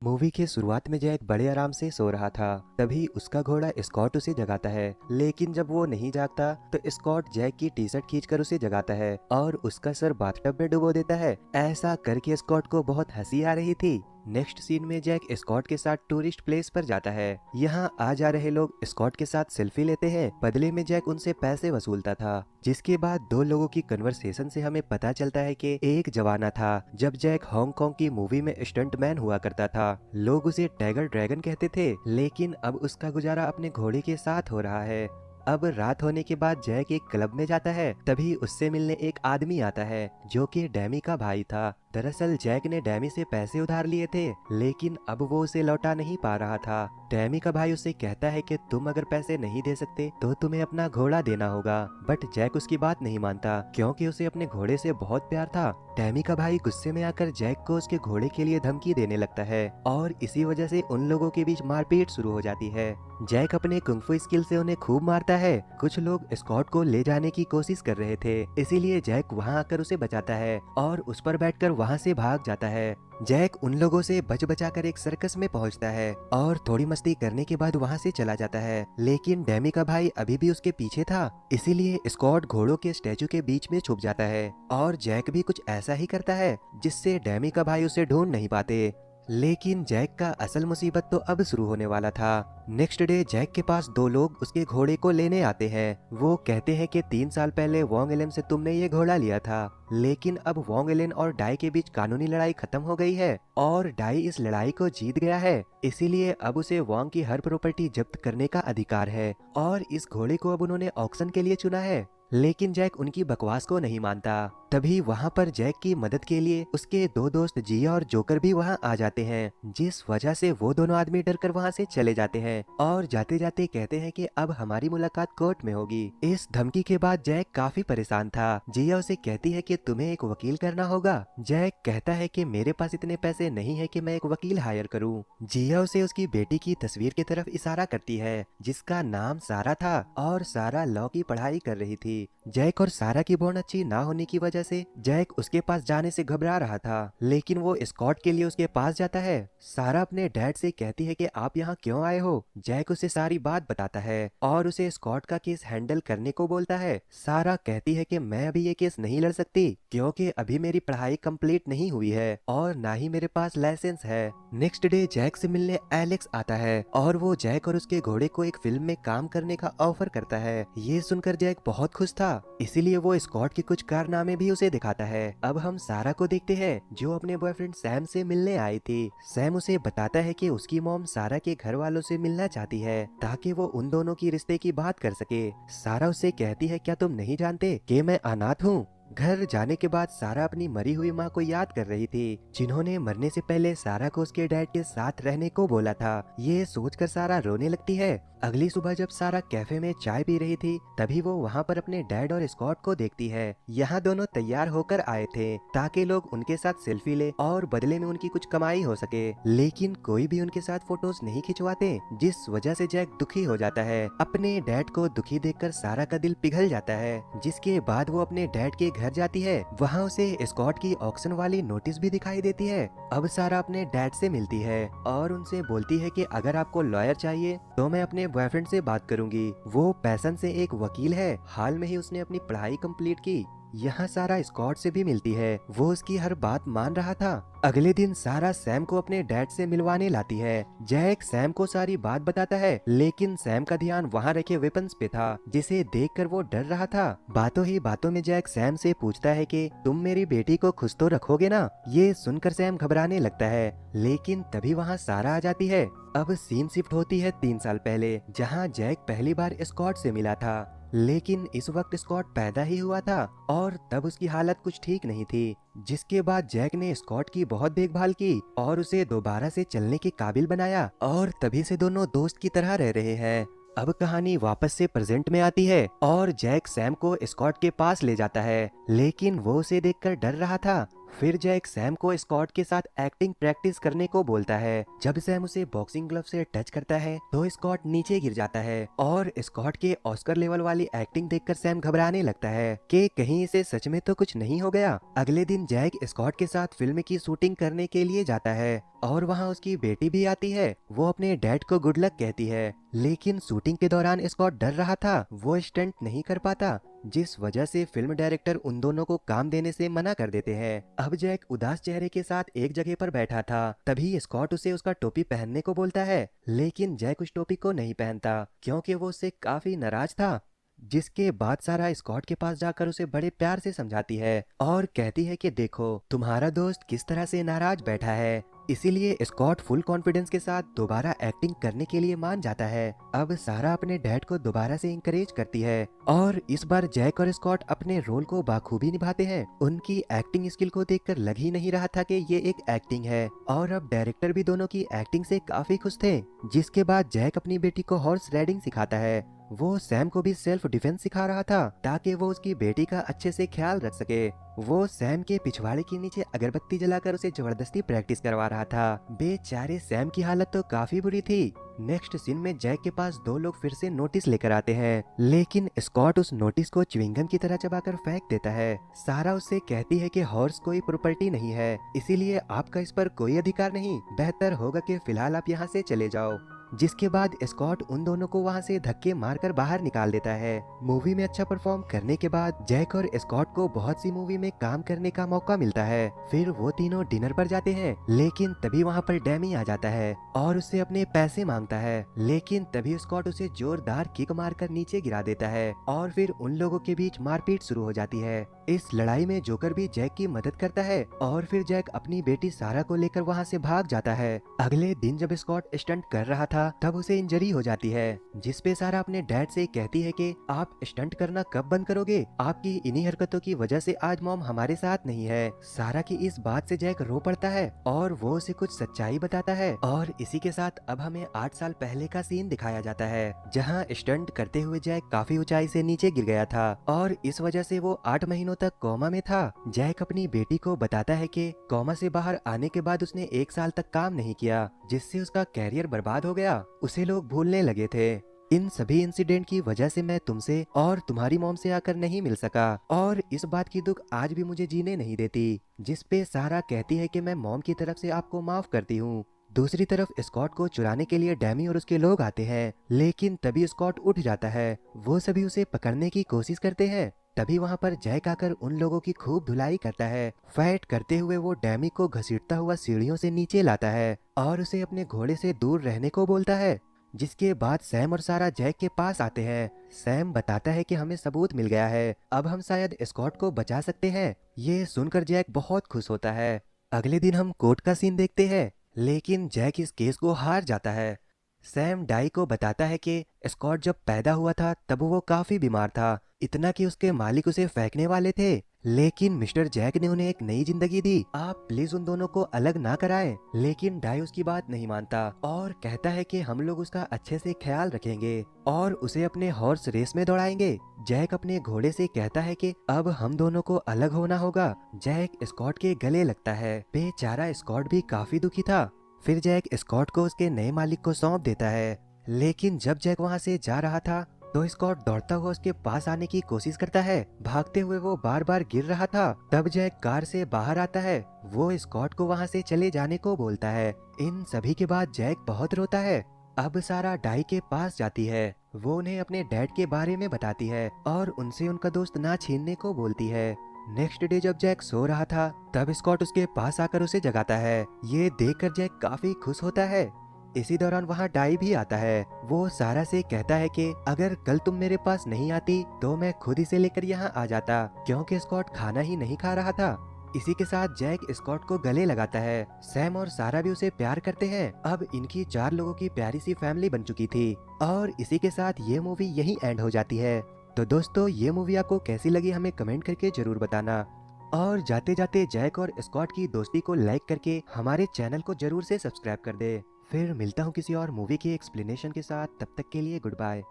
Movie के शुरुआत में जैक बड़े आराम से सो रहा था। तभी उसका घोड़ा स्कॉट उसे जगाता है, लेकिन जब वो नहीं जागता तो स्कॉट जैक की टी शर्ट खींचकर उसे जगाता है और उसका सर बाथटब में डुबो देता है। ऐसा करके स्कॉट को बहुत हंसी आ रही थी। नेक्स्ट सीन में जैक स्कॉट के साथ टूरिस्ट प्लेस पर जाता है। यहाँ आ जा रहे लोग स्कॉट के साथ सेल्फी लेते हैं। बदले में जैक उनसे पैसे वसूलता था। जिसके बाद दो लोगों की कन्वर्सेशन से हमें पता चलता है कि एक जमाना था जब जैक हांगकांग की मूवी में स्टंटमैन हुआ करता था। लोग उसे टाइगर ड्रैगन कहते थे, लेकिन अब उसका गुजारा अपने घोड़े के साथ हो रहा है। अब रात होने के बाद जैक एक क्लब में जाता है। तभी उससे मिलने एक आदमी आता है जो कि डैमी का भाई था। दरअसल जैक ने डैमी से पैसे उधार लिए थे, लेकिन अब वो उसे लौटा नहीं पा रहा था। डैमी का भाई उसे कहता है कि तुम अगर पैसे नहीं दे सकते तो तुम्हें अपना घोड़ा देना होगा। बट जैक उसकी बात नहीं मानता, क्योंकि उसे अपने घोड़े से बहुत प्यार था। डैमी का भाई गुस्से में आकर जैक को उसके घोड़े के लिए धमकी देने लगता है और इसी वजह से उन लोगों के बीच मारपीट शुरू हो जाती है। जैक अपने कुंफू स्किल से उन्हें खूब मारता है। कुछ लोग स्कॉट को ले जाने की कोशिश कर रहे थे, इसीलिए जैक वहां आकर उसे बचाता है और उस पर बैठकर वहां से भाग जाता है। जैक उन लोगों से बच बचाकर एक सर्कस में पहुंचता है और थोड़ी मस्ती करने के बाद वहां से चला जाता है। लेकिन डैमी का भाई अभी भी उसके पीछे था, इसीलिए स्कॉट घोड़ों के स्टैचू के बीच में छुप जाता है और जैक भी कुछ ऐसा ही करता है, जिससे डैमी का भाई उसे ढूंढ नहीं पाते। लेकिन जैक का असल मुसीबत तो अब शुरू होने वाला था। नेक्स्ट डे जैक के पास दो लोग उसके घोड़े को लेने आते हैं। वो कहते हैं कि 3 साल पहले वोंग एलन से तुमने ये घोड़ा लिया था, लेकिन अब वोंग एलन और डाई के बीच कानूनी लड़ाई खत्म हो गई है और डाई इस लड़ाई को जीत गया है। इसीलिए अब उसे वोंग की हर प्रॉपर्टी जब्त करने का अधिकार है और इस घोड़े को अब उन्होंने ऑक्शन के लिए चुना है। लेकिन जैक उनकी बकवास को नहीं मानता। तभी वहाँ पर जैक की मदद के लिए उसके दो दोस्त जिया और जोकर भी वहाँ आ जाते हैं, जिस वजह से वो दोनों आदमी डरकर वहाँ से चले जाते हैं और जाते जाते कहते हैं कि अब हमारी मुलाकात कोर्ट में होगी। इस धमकी के बाद जैक काफी परेशान था। जिया उसे कहती है कि तुम्हें एक वकील करना होगा। जैक कहता है कि मेरे पास इतने पैसे नहीं है कि मैं एक वकील हायर करूं। जिया उसे उसकी बेटी की तस्वीर की तरफ इशारा करती है, जिसका नाम सारा था और सारा लॉ की पढ़ाई कर रही थी। जैक और सारा की बॉन्ड अच्छी ना होने की वजह से जैक उसके पास जाने से घबरा रहा था, लेकिन वो स्कॉट के लिए उसके पास जाता है। सारा अपने डैड से कहती है कि आप यहाँ क्यों आए हो। जैक उसे सारी बात बताता है और उसे स्कॉट का केस हैंडल करने को बोलता है। सारा कहती है कि मैं अभी ये केस नहीं लड़ सकती, क्योंकि अभी मेरी पढ़ाई कंप्लीट नहीं हुई है और ना ही मेरे पास लाइसेंस है। नेक्स्ट डे जैक से मिलने एलेक्स आता है और वो जैक और उसके घोड़े को एक फिल्म में काम करने का ऑफर करता है। ये सुनकर जैक बहुत खुश था, इसीलिए वो स्कॉट के कुछ कारनामे भी उसे दिखाता है। अब हम सारा को देखते हैं, जो अपने बॉयफ्रेंड सैम से मिलने आई थी। सैम उसे बताता है कि उसकी मॉम सारा के घर वालों से मिलना चाहती है ताकि वो उन दोनों की रिश्ते की बात कर सके। सारा उससे कहती है, क्या तुम नहीं जानते कि मैं अनाथ हूँ। घर जाने के बाद सारा अपनी मरी हुई माँ को याद कर रही थी, जिन्होंने मरने से पहले सारा को उसके डैड के साथ रहने को बोला था। ये सोचकर सारा रोने लगती है। अगली सुबह जब सारा कैफे में चाय पी रही थी, तभी वो वहाँ पर अपने डैड और स्कॉट को देखती है। यहाँ दोनों तैयार होकर आए थे ताकि लोग उनके साथ सेल्फी ले और बदले में उनकी कुछ कमाई हो सके, लेकिन कोई भी उनके साथ फोटोज नहीं खिंचवाते, जिस वजह से जैक दुखी हो जाता है। अपने डैड को दुखी देखकर सारा का दिल पिघल जाता है, जिसके बाद वो अपने डैड के घर जाती है। वहाँ उसे स्कॉट की ऑक्शन वाली नोटिस भी दिखाई देती है। अब सारा अपने डैड से मिलती है और उनसे बोलती है कि अगर आपको लॉयर चाहिए तो मैं अपने बॉयफ्रेंड से बात करूंगी। वो पैशन से एक वकील है, हाल में ही उसने अपनी पढ़ाई कंप्लीट की। यहाँ सारा स्कॉट से भी मिलती है, वो उसकी हर बात मान रहा था। अगले दिन सारा सैम को अपने डैड से मिलवाने लाती है। जैक सैम को सारी बात बताता है, लेकिन सैम का ध्यान वहाँ रखे वेपन्स पे था, जिसे देखकर वो डर रहा था। बातों ही बातों में जैक सैम से पूछता है कि तुम मेरी बेटी को खुश तो रखोगे ना। ये सुनकर सैम घबराने लगता है, लेकिन तभी वहाँ सारा आ जाती है। अब सीन शिफ्ट होती है 3 साल पहले, जहाँ जैक पहली बार स्कॉट से मिला था। लेकिन इस वक्त स्कॉट पैदा ही हुआ था और तब उसकी हालत कुछ ठीक नहीं थी, जिसके बाद जैक ने स्कॉट की बहुत देखभाल की और उसे दोबारा से चलने के काबिल बनाया और तभी से दोनों दोस्त की तरह रह रहे हैं। अब कहानी वापस से प्रेजेंट में आती है और जैक सैम को स्कॉट के पास ले जाता है, लेकिन वो उसे देखकर डर रहा था। फिर जैक सैम को स्कॉट के साथ एक्टिंग प्रैक्टिस करने को बोलता है। जब सैम उसे बॉक्सिंग ग्लव से टच करता है तो स्कॉट नीचे गिर जाता है और स्कॉट के ऑस्कर लेवल वाली एक्टिंग देखकर सैम घबराने लगता है कि कहीं इसे सच में तो कुछ नहीं हो गया। अगले दिन जैक स्कॉट के साथ फिल्म की शूटिंग करने के लिए जाता है और वहाँ उसकी बेटी भी आती है। वो अपने डैड को गुड लक कहती है, लेकिन शूटिंग के दौरान स्कॉट डर रहा था, वो स्टंट नहीं कर पाता, जिस वजह से फिल्म डायरेक्टर उन दोनों को काम देने से मना कर देते हैं। अब जैक उदास चेहरे के साथ एक जगह पर बैठा था, तभी स्कॉट उसे उसका टोपी पहनने को बोलता है, लेकिन जैक उस टोपी को नहीं पहनता क्योंकि वो उससे काफी नाराज था। जिसके बाद सारा स्कॉट के पास जाकर उसे बड़े प्यार से समझाती है और कहती है कि देखो तुम्हारा दोस्त किस तरह से नाराज बैठा है। इसीलिए स्कॉट फुल कॉन्फिडेंस के साथ दोबारा एक्टिंग करने के लिए मान जाता है। अब सारा अपने डैड को दोबारा से इंकरेज करती है और इस बार जैक और स्कॉट अपने रोल को बाखूबी निभाते हैं। उनकी एक्टिंग स्किल को देखकर लग ही नहीं रहा था कि ये एक एक्टिंग है और अब डायरेक्टर भी दोनों की एक्टिंग से काफी खुश थे। जिसके बाद जैक अपनी बेटी को हॉर्स राइडिंग सिखाता है। वो सैम को भी सेल्फ डिफेंस सिखा रहा था ताकि वो उसकी बेटी का अच्छे से ख्याल रख सके। वो सैम के पिछवाड़े के नीचे अगरबत्ती जलाकर उसे जबरदस्ती प्रैक्टिस करवा रहा था। बेचारे सैम की हालत तो काफी बुरी थी। नेक्स्ट सीन में जैक के पास दो लोग फिर से नोटिस लेकर आते हैं, लेकिन स्कॉट उस नोटिस को च्युइंगम की तरह चबाकर फेंक देता है। सारा उससे कहती है कि हॉर्स कोई प्रॉपर्टी नहीं है, इसीलिए आपका इस पर कोई अधिकार नहीं, बेहतर होगा कि फिलहाल आप यहाँ से चले जाओ। जिसके बाद स्कॉट उन दोनों को वहां से धक्के मारकर बाहर निकाल देता है। मूवी में अच्छा परफॉर्म करने के बाद जैक और स्कॉट को बहुत सी मूवी में काम करने का मौका मिलता है। फिर वो तीनों डिनर पर जाते हैं, लेकिन तभी वहां पर डैमी आ जाता है और उससे अपने पैसे मांगता है, लेकिन तभी स्कॉट उसे जोरदार किक मारकर नीचे गिरा देता है और फिर उन लोगों के बीच मारपीट शुरू हो जाती है। इस लड़ाई में जोकर भी जैक की मदद करता है और फिर जैक अपनी बेटी सारा को लेकर वहाँ से भाग जाता है। अगले दिन जब स्कॉट स्टंट कर रहा था तब उसे इंजरी हो जाती है, जिसपे सारा अपने डैड से कहती है कि आप स्टंट करना कब बंद करोगे, आपकी इन्हीं हरकतों की वजह से आज मॉम हमारे साथ नहीं है। सारा की इस बात से जैक रो पड़ता है और वो उसे कुछ सच्चाई बताता है और इसी के साथ अब हमें 8 साल पहले का सीन दिखाया जाता है, जहाँ स्टंट करते हुए जैक काफी ऊंचाई से नीचे गिर गया था और इस वजह से वो 8 महीनों तक कोमा में था। जैक अपनी बेटी को बताता है कि कोमा से बाहर आने के बाद उसने 1 साल तक काम नहीं किया, जिससे उसका कैरियर बर्बाद हो गया, उसे लोग भूलने लगे थे। इन सभी इंसिडेंट की वजह से मैं तुमसे और तुम्हारी मॉम से आकर नहीं मिल सका और इस बात की दुख आज भी मुझे जीने नहीं देती। जिसपे सारा कहती है कि मैं मॉम की तरफ से आपको माफ करती हूँ। दूसरी तरफ स्कॉट को चुराने के लिए डैमी और उसके लोग आते हैं, लेकिन तभी स्कॉट उठ जाता है। वो सभी उसे पकड़ने की कोशिश करते हैं। तभी वहाँ पर जैक आकर उन लोगों की खूब धुलाई करता है। फाइट करते हुए वो डैमी को घसीटता हुआ सीढ़ियों से नीचे लाता है और उसे अपने घोड़े से दूर रहने को बोलता है। जिसके बाद सैम और सारा जैक के पास आते हैं। सैम बताता है कि हमें सबूत मिल गया है, अब हम शायद स्कॉट को बचा सकते हैं। ये सुनकर जैक बहुत खुश होता है। अगले दिन हम कोर्ट का सीन देखते हैं, लेकिन जैक इस केस को हार जाता है। सैम डाई को बताता है कि स्कॉट जब पैदा हुआ था तब वो काफी बीमार था, इतना कि उसके मालिक उसे फेंकने वाले थे, लेकिन मिस्टर जैक ने उन्हें एक नई जिंदगी दी। आप प्लीज उन दोनों को अलग ना कराएं। लेकिन डाई उसकी बात नहीं मानता और कहता है कि हम लोग उसका अच्छे से ख्याल रखेंगे और उसे अपने हॉर्स रेस में दौड़ाएंगे। जैक अपने घोड़े से कहता है कि अब हम दोनों को अलग होना होगा। जैक स्कॉट के गले लगता है। बेचारा स्कॉट भी काफी दुखी था। फिर जैक स्कॉट को उसके नए मालिक को सौंप देता है, लेकिन जब जैक वहाँ से जा रहा था तो स्कॉट दौड़ता हुआ उसके पास आने की कोशिश करता है। भागते हुए वो बार बार गिर रहा था। तब जैक कार से बाहर आता है। वो स्कॉट को वहाँ से चले जाने को बोलता है। इन सभी के बाद जैक बहुत रोता है। अब सारा डाई के पास जाती है। वो उन्हें अपने डैड के बारे में बताती है और उनसे उनका दोस्त ना छीनने को बोलती है। नेक्स्ट डे जब जैक सो रहा था तब स्कॉट उसके पास आकर उसे जगाता है। ये देखकर जैक काफी खुश होता है। इसी दौरान वहाँ डाई भी आता है। वो सारा से कहता है कि अगर कल तुम मेरे पास नहीं आती तो मैं खुद इसे लेकर यहाँ आ जाता, क्योंकि स्कॉट खाना ही नहीं खा रहा था। इसी के साथ जैक स्कॉट को गले लगाता है। सैम और सारा भी उसे प्यार करते हैं। अब इनकी 4 लोगों की प्यारी सी फैमिली बन चुकी थी और इसी के साथ ये मूवी यहीं एंड हो जाती है। तो दोस्तों, ये मूवी आपको कैसी लगी हमें कमेंट करके जरूर बताना और जाते जाते जैक और स्कॉट की दोस्ती को लाइक करके हमारे चैनल को जरूर से सब्सक्राइब कर दे। फिर मिलता हूँ किसी और मूवी के एक्सप्लेनेशन के साथ, तब तक के लिए गुड बाय।